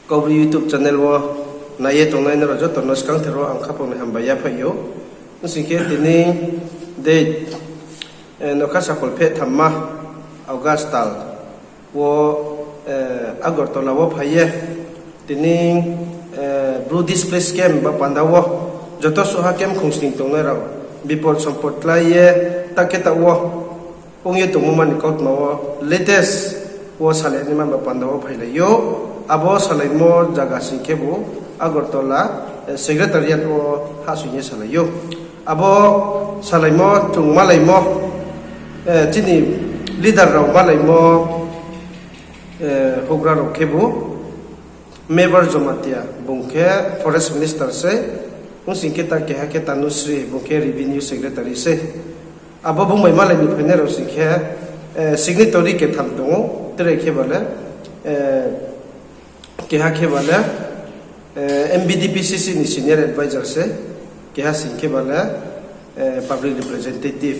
Kau YouTube channel wo na ye tong nai na rojo to nos kang thero ang khapong ham ba ya phayo singke tini de no khasa kol phe thamma Augustal wo Agartala wo phaye tini blue display scam ba pandawo joto soha kem khungsing tong na raw bipor sampot laye taketa wo ongye tongman kaut mawo latest wo sale ni man ba pandawo phaile yo abo salai mo jaga singkebo Agartala secretariat wo hasuye salai yo abo salai mo tung malai mo jini leader raw malai mo hogra ro kebo member jomatia bungke forest minister se singke ta ke hake tanusri bungke revenue secretary se abo bungmai malai ni phenero singke signatory ke thamtongo tere ke bale keha ke bala MBDPCC ni senior advisor se keha singke bala public representative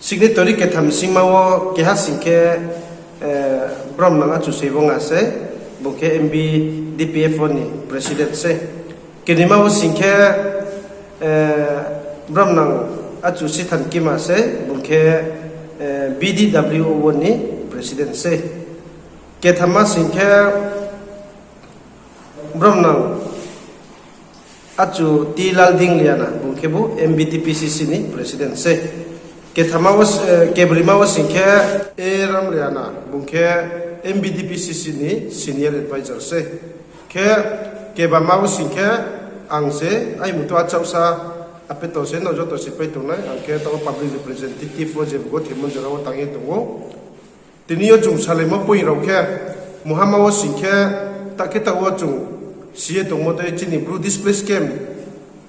signatory ke tham singmawo keha singke brahmana chu sebonga se buke MBDPF ni president se kenimawo singke brahmana achu sithan kima se buke BDWO ni president se ke thamma singke Brahman acu tilal ding liana bungkebu MBTPCC ni presiden se ke thamawas ke brimawas singke eram liana bungke MBTPCC ni senior advisor se ke bamawas singke angse ai mutu achausa apeto se no joto se peto na angke to public representative wo je go thimon jaraw tangi tongo tiniyo chung salema poi rauke muhammawo singke taketa wo chung siye tongmo de chini blue display scam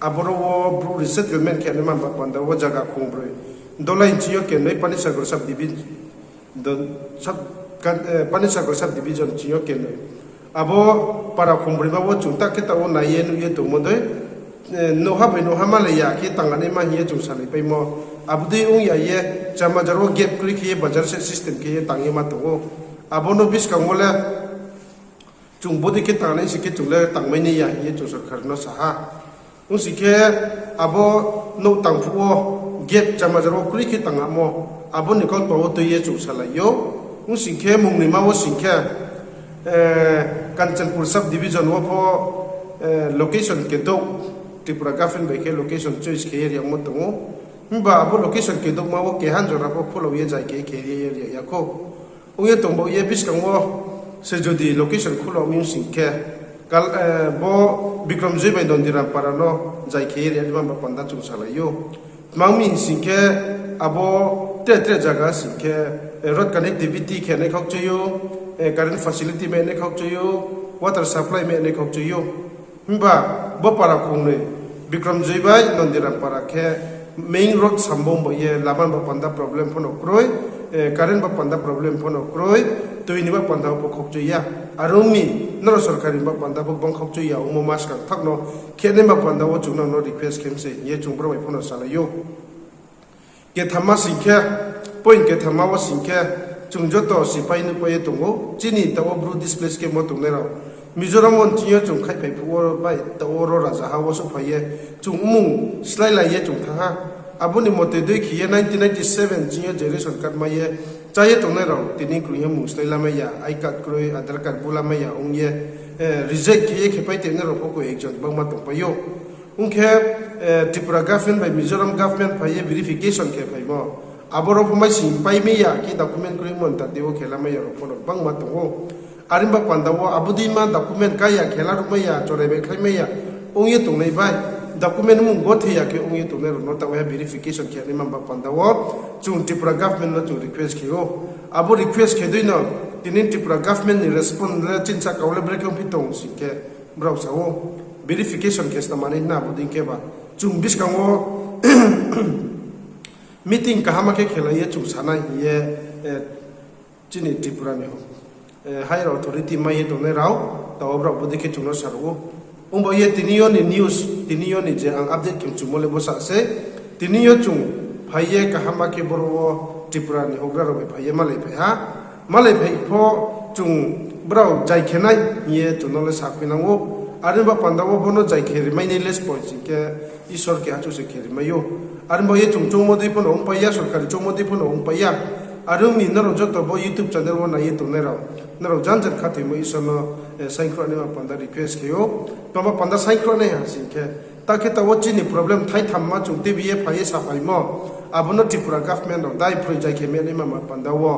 aboro wo blue resettlement ke nema ba panda wo jaga khongbre dolai chiyo ke nei Panisagar sub division don sub Panisagar sub division chiyo ke nei abo para khongbre ba wo chungta ke ta wo na ye nu ye tongmo de no ha bai no ha male ya ke tangane ma ye chung sale pai mo abde ung ya ye chama jaro gap kri ke bazar system ke ye tangi ma to abo no bis kangola chung bodi ke tangane sike chule tangmai ni ya ye chu sarkar no saha usike abo no tangphuo gap chamajaro kri ke tangamo abo nikol to to ye chu sala yo usike mungni ma wo singke Kanchanpur sub division wo pho location ke do Tripura Gafen ba ke location choice ke area mo to mba abo location ke do ma wo ke han jora pho follow ye jai ke area ya ko uye tongbo ye bis kangwo se jodi location khulo music ke kal bo Bikram Jibai dondiram parano jai khe area ma panda chung sala yo mangmi singke abo tre jaga singke road connectivity ke ne khok chuyo current facility me ne khok chuyo water supply me ne khok chuyo mba bo para khongne Bikram Jibai dondiram para ke main road sambom bo ye laban ba panda problem phono kroi current ba panda problem phono kroi toini ba panda bo khokchuya arumi noro sarkari ba panda bo bang khokchuya umo mas ka thakno khene ba panda wo chungna no request kemse ye chungbro bai phono sala yo ke thamma singkhe point ke thamma wo singkhe chungjo to sipai nu paye tongo chini ta wo blue display ke mo tongne ra Mizoram on tiyo chung khai pai phuo bai ta oro raja ha wo so phaye chung mung slai la ye chung tha abuni mote doi khiye 1997 jiyo generation card ma ye chaye tongne ra tini kruye muslai la ma ya ai card kroi Aadhaar card bula ma ya ong ye reject khiye khepai te ne ro ko ekjon bang ma tong payo ung khe Tripura government by Mizoram government phaye verification ke phai mo aboro phumai sing pai me ya ki document kroi mon ta dewo khela ma ya ro phono bang ma tongo arimba pandawo abudi ma document kaya khela ro ma ya chore be khlai me ya ong ye tong nei bai document mung go the ya ke ong ye tong ne ro no ta wa verification ke ni ma pandawo chung Tripura government no chung request ke yo abo request ke doi no tinin Tripura government ni respond la chincha kaule break on pitong sike browse wo verification ke sta mane na abudi ke ba chung bis kango meeting kahama ke khela ye chung sana ye chini Tripura ne ho higher authority ma ye tong ne rao ta obra abudi ke chung no sarwo umbo ye tiniyo ni news tiniyo ni je ang update kim chumole bosa se tiniyo chung phaye kahama ke boro Tripura ni hogra ro phaye malai pha malai phai pho chung brau jai khenai ye tunole sakhinango arimba pandawo bono jai kheri mai ne les point ke isor ke achu se kheri mayo arimba ye chungchung modi pon ong paya sarkari chungmodi pon ong paya arum ni naro joto bo YouTube channel wo na ye tunera naro janjan khati mo isono saikro ne ma panda request kyo pama panda saikro ne ha sin ke ताकि तब चीनी problem Thai Thamma चुंती भी ये फाये साफाई मो अब न त्रिपुरा गवर्नमेंट और दाई फ्री जाके मेरे मा पंदावो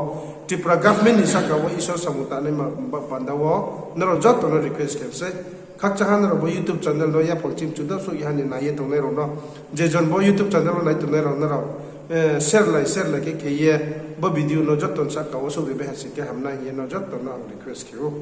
त्रिपुरा गवर्नमेंट निसा का वो ईश्वर समुदाय ने मा पंदावो नरो जत तो रिक्वेस्ट करसे खक चाहन रो YouTube चैनल लो या पचिम चुदा सो यहाँ ने नाये तो ने रो न जे जन बो YouTube चैनल लो नाई तो ने रो न रो शेयर लाइक के ये बो वीडियो नो जत तो सा का वो सो बे हसी के हम ना ये नो जत तो ना रिक्वेस्ट कियो